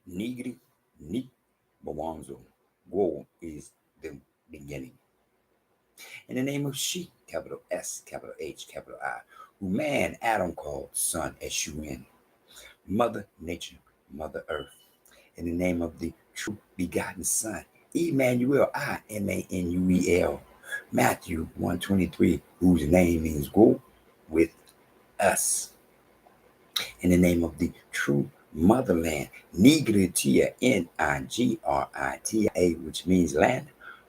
Nigri, Ni, Bawanzo. Wo is the beginning. In the name of she, capital S, capital H, capital I, who man Adam called son S-U-N, Mother Nature, Mother Earth. In the name of the true begotten Son, Emmanuel, I-M-A-N-U-E-L, Matthew 1:23, whose name means go with us. In the name of the true motherland, Nigritia, Nigrita, which means land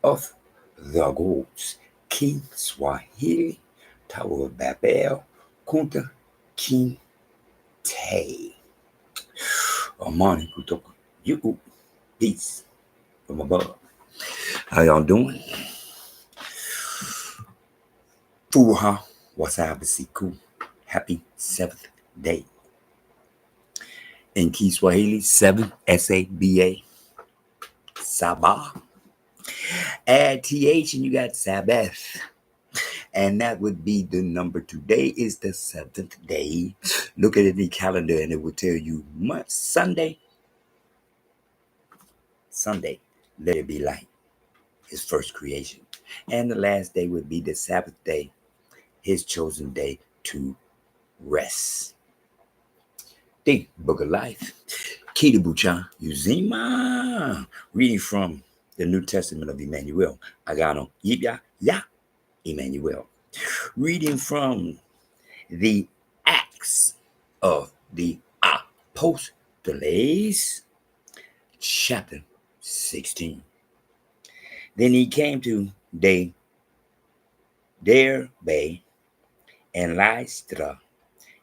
of the gods, King Swahili, Tower of Babel, Kunta Kinte, Amani Kutoka, you, peace from above. How y'all doing? Fuha Wasabasiku. Happy seventh day. In Kiswahili, 7, S-A-B-A, Sabah. Add TH and you got Sabbath. And that would be the number. Today is the seventh day. Look at the calendar and it will tell you Sunday. Sunday, let it be light. His first creation. And the last day would be the Sabbath day, his chosen day to rest. The Book of Life. Kitabucha Uzima. Reading from the New Testament of Imanuel. Agano. Jipya. Ya. Imanuel. Reading from the Acts of the Apostles. Chapter 16. Then he came to Derbe and Lystra,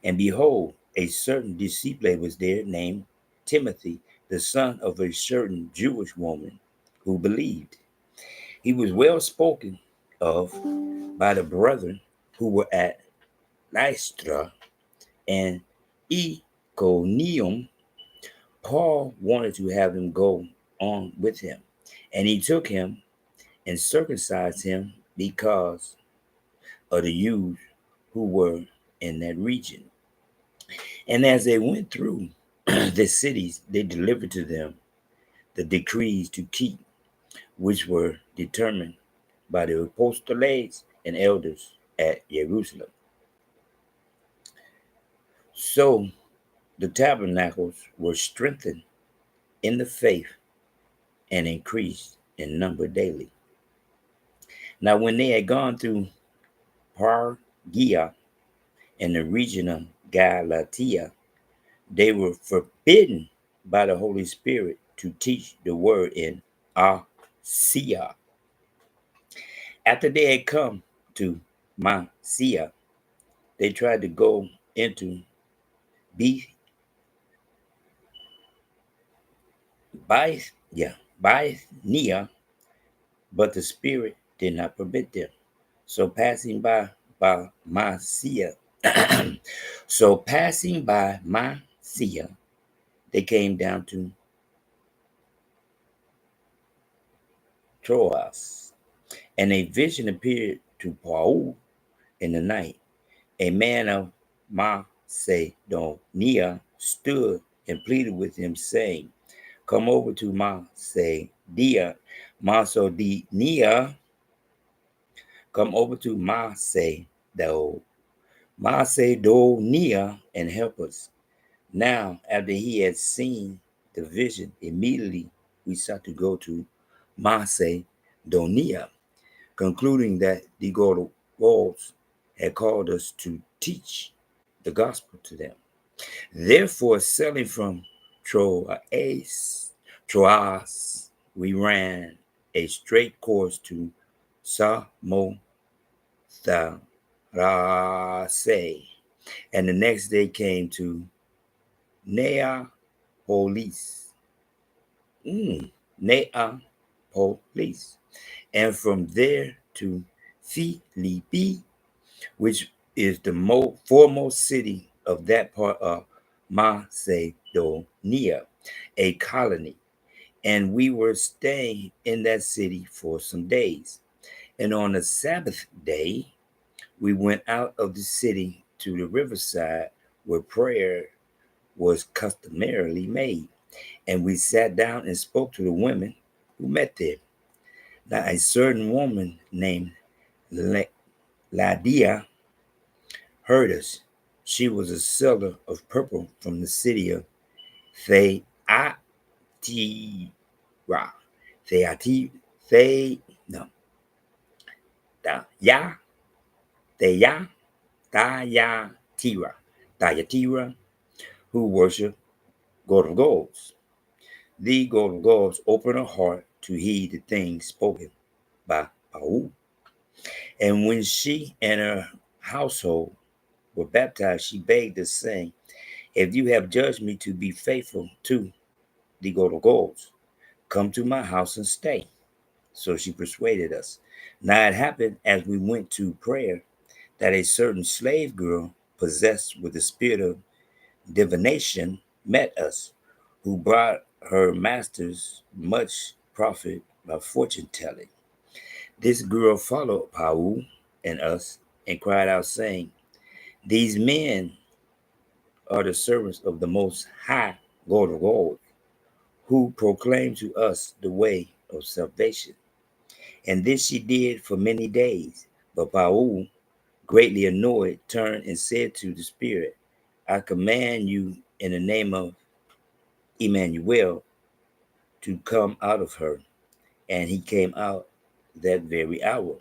and behold, a certain disciple was there named Timothy, the son of a certain Jewish woman who believed. He was well spoken of by the brethren who were at Lystra and Iconium. Paul wanted to have him go on with him, and he took him and circumcised him because of the Jews who were in that region. And as they went through the cities, they delivered to them the decrees to keep, which were determined by the apostles and elders at Jerusalem. So the tabernacles were strengthened in the faith and increased in number daily. Now, when they had gone through Pargia and the region of Galatia, they were forbidden by the Holy Spirit to teach the word in Asia. After they had come to Mysia, they tried to go into Bithynia, but the Spirit did not permit them. So passing by Mysia, they came down to Troas, and a vision appeared to Paul in the night. A man of Macedonia stood and pleaded with him, saying, "Come over to Macedonia, come over to Macedonia and help us." Now, after he had seen the vision, immediately we sought to go to Macedonia, concluding that the God had called us to teach the gospel to them. Therefore, sailing from Troas, we ran a straight course to Samothrace, and the next day came to Neapolis. Neapolis, and from there to Philippi, which is the foremost city of that part of Macedonia, a colony. And we were staying in that city for some days. And on the Sabbath day, we went out of the city to the riverside where prayer was customarily made. And we sat down and spoke to the women who met there. Now, a certain woman named Lydia heard us. She was a seller of purple from the city of Thyatira. Thyatira. Thay, no, Ya, Thea, Thyatira, who worship God of gods. The God of gods opened her heart to heed the things spoken by Paul. And when she and her household were baptized, she begged us, saying, if you have judged me to be faithful to the God of gods, come to my house and stay. So she persuaded us. Now it happened as we went to prayer that a certain slave girl possessed with the spirit of divination met us, who brought her masters much profit by fortune telling. This girl followed Paul and us and cried out, saying, these men are the servants of the Most High God of gods, who proclaim to us the way of salvation. And this she did for many days. But Paul, greatly annoyed, turned and said to the Spirit, I command you in the name of Imanuel to come out of her. And he came out that very hour.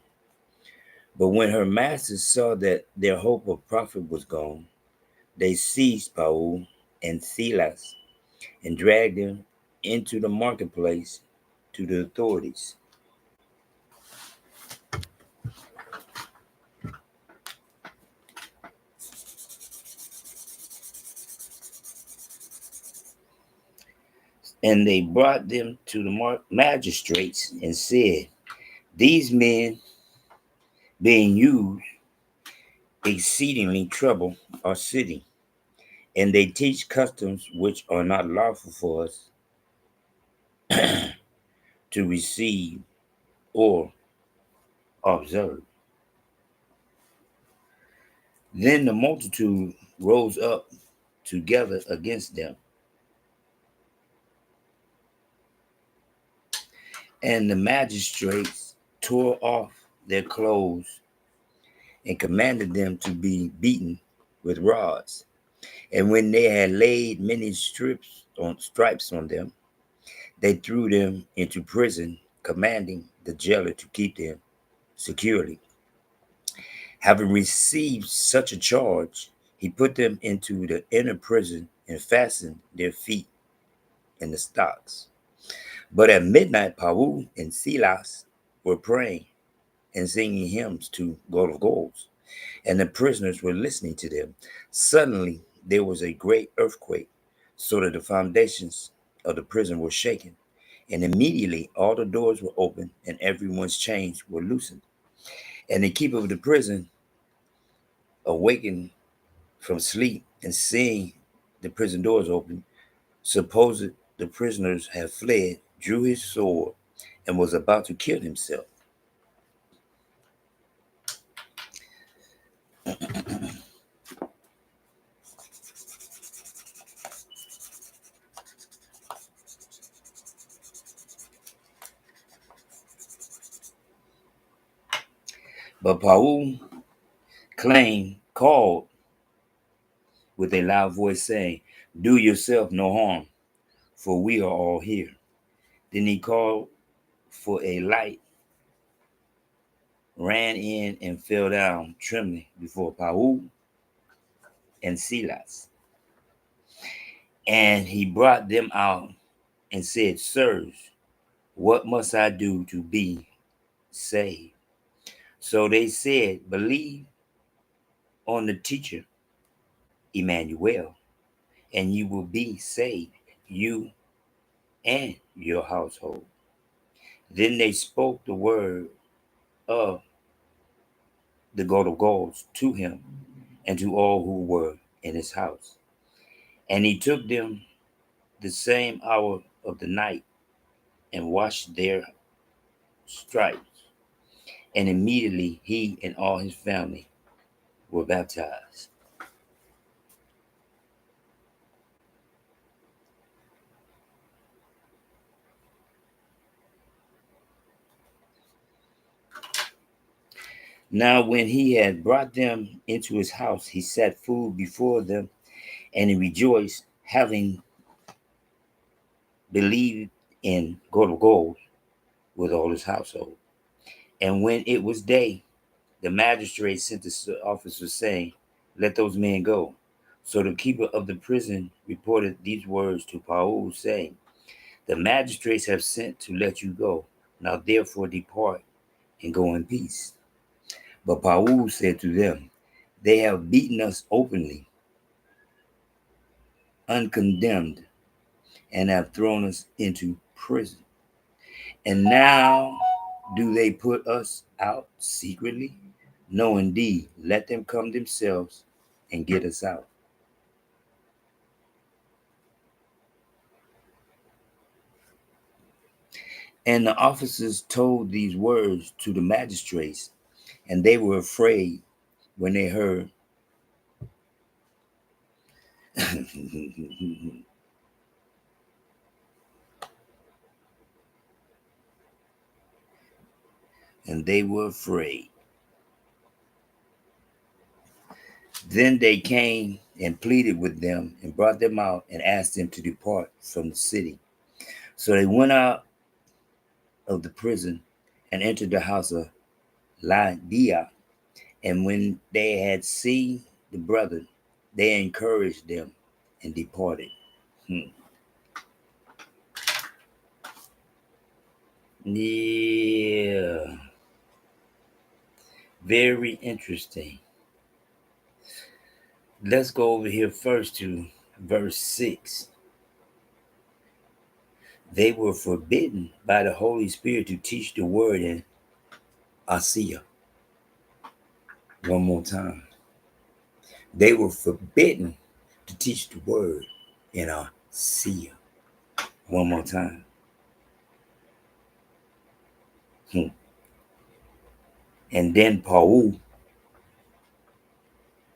But when her masters saw that their hope of profit was gone, they seized Paul and Silas and dragged them into the marketplace to the authorities. And they brought them to the magistrates and said, these men, being used, exceedingly trouble our city, and they teach customs which are not lawful for us to receive or observe. Then the multitude rose up together against them, and the magistrates tore off their clothes and commanded them to be beaten with rods. And when they had laid many stripes on them, they threw them into prison, commanding the jailer to keep them securely. Having received such a charge, he put them into the inner prison and fastened their feet in the stocks. But at midnight, Paul and Silas were praying and singing hymns to God of gods, and the prisoners were listening to them. Suddenly, there was a great earthquake, so that the foundations of the prison were shaken. And immediately all the doors were opened and everyone's chains were loosened. And the keeper of the prison, awakened from sleep and seeing the prison doors open, supposed the prisoners had fled, drew his sword and was about to kill himself. But Paul called with a loud voice, saying, do yourself no harm, for we are all here. Then he called for a light, ran in, and fell down trembling before Paul and Silas. And he brought them out and said, sirs, what must I do to be saved? So they said, believe on the teacher, Imanuel, and you will be saved, you and your household. Then they spoke the word of the God of gods to him and to all who were in his house. And he took them the same hour of the night and washed their stripes. And immediately he and all his family were baptized. Now, when he had brought them into his house, he set food before them, and he rejoiced, having believed in God with all his household. And when it was day, the magistrate sent the officers, saying, "Let those men go." So the keeper of the prison reported these words to Paul, saying, "The magistrates have sent to let you go. Now therefore depart and go in peace." But Paul said to them, "They have beaten us openly, uncondemned, and have thrown us into prison. And now do they put us out secretly? No, indeed, let them come themselves and get us out." And the officers told these words to the magistrates, and they were afraid when they heard. And they were afraid. Then they came and pleaded with them and brought them out and asked them to depart from the city. So they went out of the prison and entered the house of Lydia. And when they had seen the brethren, they encouraged them and departed. Yeah, very interesting. Let's go over here first to verse 6. They were forbidden by the Holy Spirit to teach the word in Asia. One more time. They were forbidden to teach the word in Asia. One more time. And then Paul,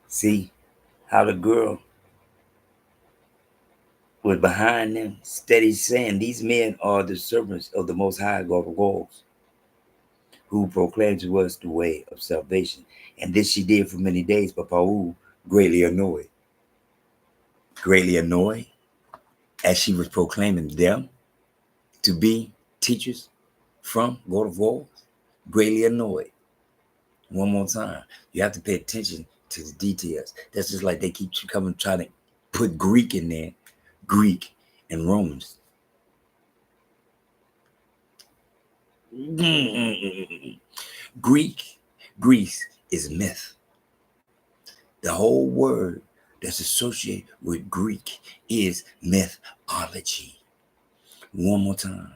see how the girl was behind them, steady saying, "These men are the servants of the Most High God of gods, who proclaimed to us the way of salvation." And this she did for many days, but Paul greatly annoyed. Greatly annoyed as she was proclaiming them to be teachers from God of gods. Greatly annoyed. One more time. You have to pay attention to the details. That's just like they keep coming trying to put Greek in there. Greek and Romans. Greece is myth. The whole word that's associated with Greek is mythology. One more time.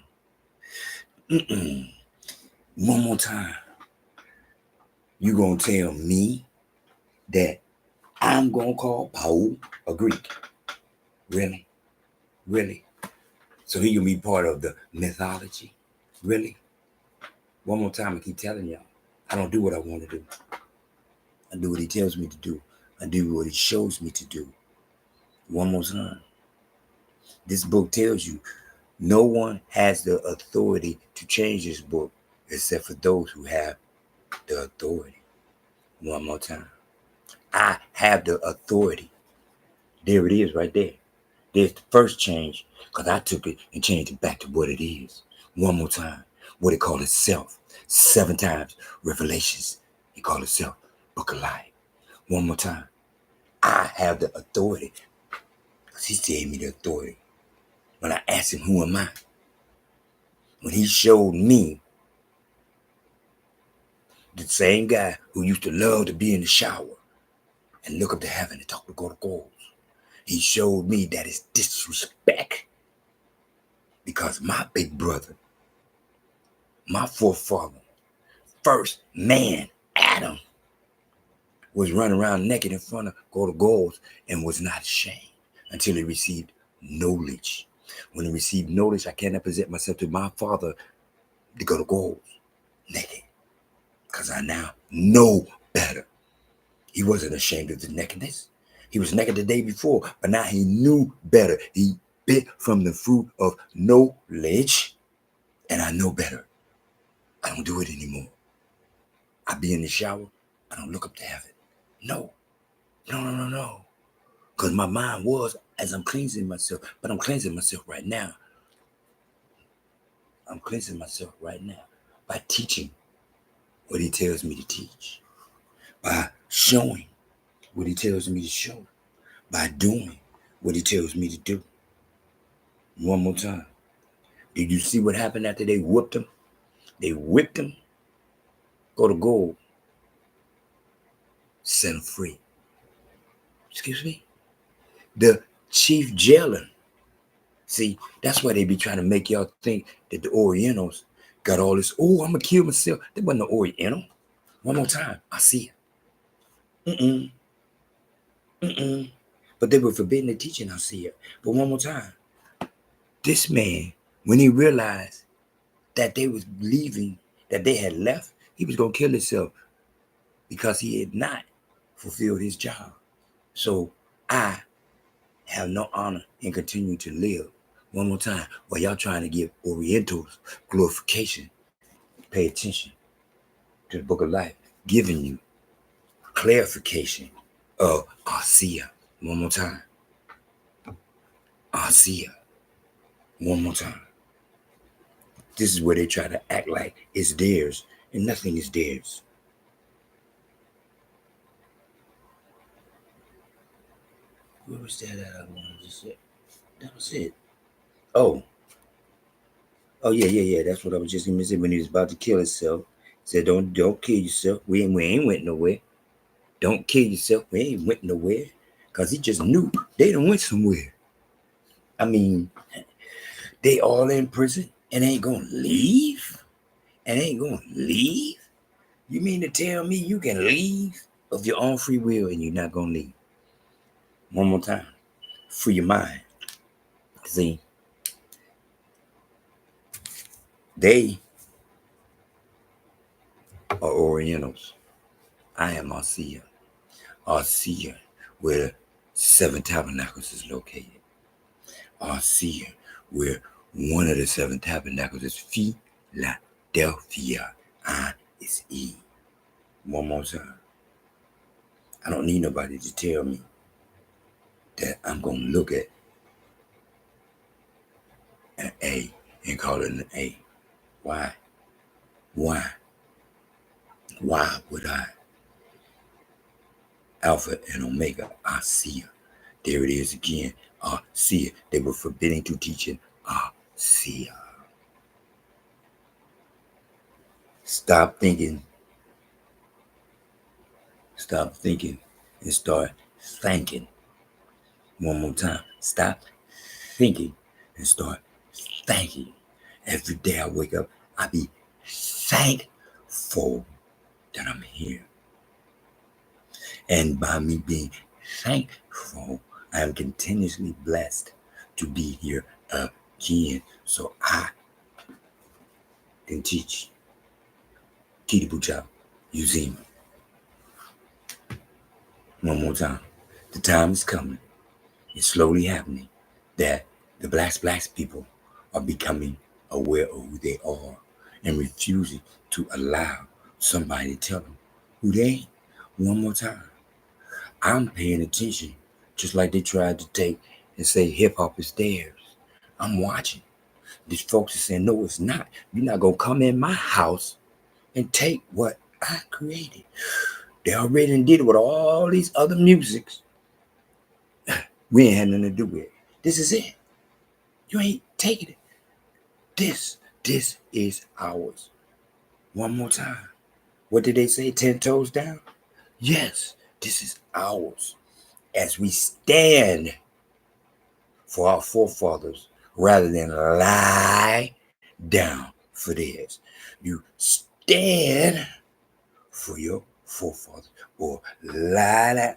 One more time. You gonna tell me that I'm gonna call Paul a Greek? Really? Really? So he gonna be part of the mythology? Really? One more time, I keep telling y'all, I don't do what I want to do. I do what he tells me to do. I do what he shows me to do. One more time. This book tells you no one has the authority to change this book except for those who have the authority. One more time. I have the authority. There it is right there. There's the first change because I took it and changed it back to what it is. One more time. What it called itself. 7 times. Revelations. He called itself Book of Life. One more time. I have the authority because he gave me the authority. When I asked him, who am I? When he showed me the same guy who used to love to be in the shower and look up to heaven and talk to God of goals, he showed me that it's disrespect because my big brother, my forefather, first man, Adam, was running around naked in front of God of goals and was not ashamed until he received knowledge. When he received knowledge, I cannot present myself to my father to go to goals naked because I now know better. He wasn't ashamed of the nakedness. He was naked the day before, but now he knew better. He bit from the fruit of knowledge, and I know better. I don't do it anymore. I be in the shower, I don't look up to heaven. No, no. Because my mind was as I'm cleansing myself, but I'm cleansing myself right now. I'm cleansing myself right now by teaching what he tells me to teach, by showing what he tells me to show, by doing what he tells me to do. One more time. Did you see what happened after they whooped him? They whipped him. Go to gold. Set him free. Excuse me? The chief jailer. See, that's why they be trying to make y'all think that the Orientals got all this, oh, I'm going to kill myself. They wasn't no Oriental. One more time. I see it. But they were forbidden to teach in Hosea. But one more time. This man, when he realized that they was leaving, that they had left, he was going to kill himself because he had not fulfilled his job. So I have no honor in continuing to live. One more time, while y'all trying to give Orientals glorification, pay attention to the book of life, giving you clarification of Hosea. One more time. Hosea. One more time. This is where they try to act like it's theirs, and nothing is theirs. Where was that at? I wanted to say. That was it. Oh, yeah. That's what I was just gonna say when he was about to kill himself. He said, "Don't kill yourself. We ain't went nowhere. Don't kill yourself. We ain't went nowhere." Cause he just knew they done went somewhere. I mean, they all in prison and ain't gonna leave. You mean to tell me you can leave of your own free will and you're not gonna leave? One more time. Free your mind. See, they are Orientals. I am Arcia. Arcia, where the 7 tabernacles is located. Arcia, where one of the 7 tabernacles is Philadelphia. I is E. One more time. I don't need nobody to tell me that I'm going to look at an A and call it an A. Why? Why would I? Alpha and Omega, I see her. There it is again. I see it. They were forbidding to teach it. I see her. Stop thinking and start thanking. One more time. Stop thinking and start thanking. Every day I wake up, I be thankful that I'm here. And by me being thankful, I am continuously blessed to be here again. So I can teach Kitibucha Uzima. One more time. The time is coming. It's slowly happening that the blacks people are becoming aware of who they are and refusing to allow somebody to tell them who they ain't. One more time. I'm paying attention, just like they tried to take and say hip hop is theirs. I'm watching. These folks are saying, no, it's not. You're not going to come in my house and take what I created. They already did it with all these other musics. We ain't had nothing to do with it. This is it. You ain't taking it. This is ours. One more time. What did they say? 10 toes down? Yes, this is ours. As we stand for our forefathers rather than lie down for theirs. You stand for your forefathers or lie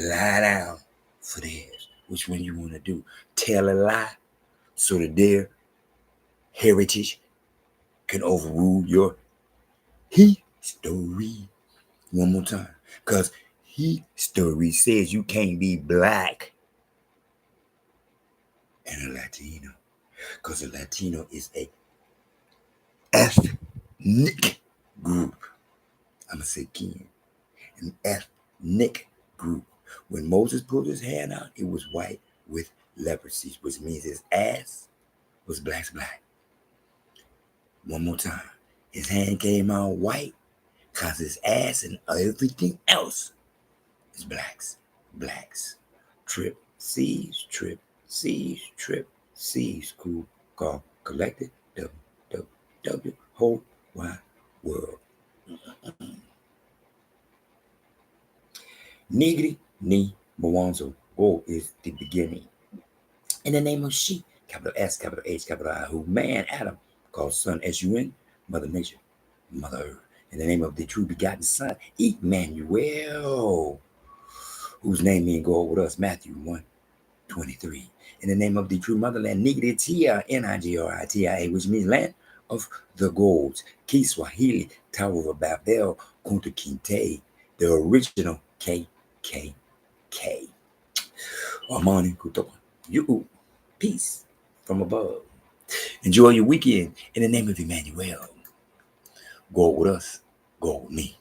down for theirs. Which one you want to do? Tell a lie so that their heritage can overrule your history. One more time. Because history says you can't be black and a Latino. Because a Latino is a ethnic group. I'm going to say again, an ethnic group. When Moses pulled his hand out, it was white with leprosy, which means his ass was black. One more time. His hand came out white because his ass and everything else is blacks. Trip, C's, cool, call, collected, W, whole wide world. Nigri, ni, Mwanzo, go is the beginning. In the name of she, capital S, capital H, capital I, who man, Adam, called son, S-U-N, Mother Nature, Mother Earth. In the name of the true begotten Son, Imanuel, whose name means go with us, Matthew 1:23. In the name of the true motherland, Nigritia, Nigeria, which means land of the golds, Kiswahili, Tower of Babel, Kunta Kinte, the original KKK. Amani Kutoka. You, peace from above. Enjoy your weekend in the name of Emmanuel. Go with us, go with me.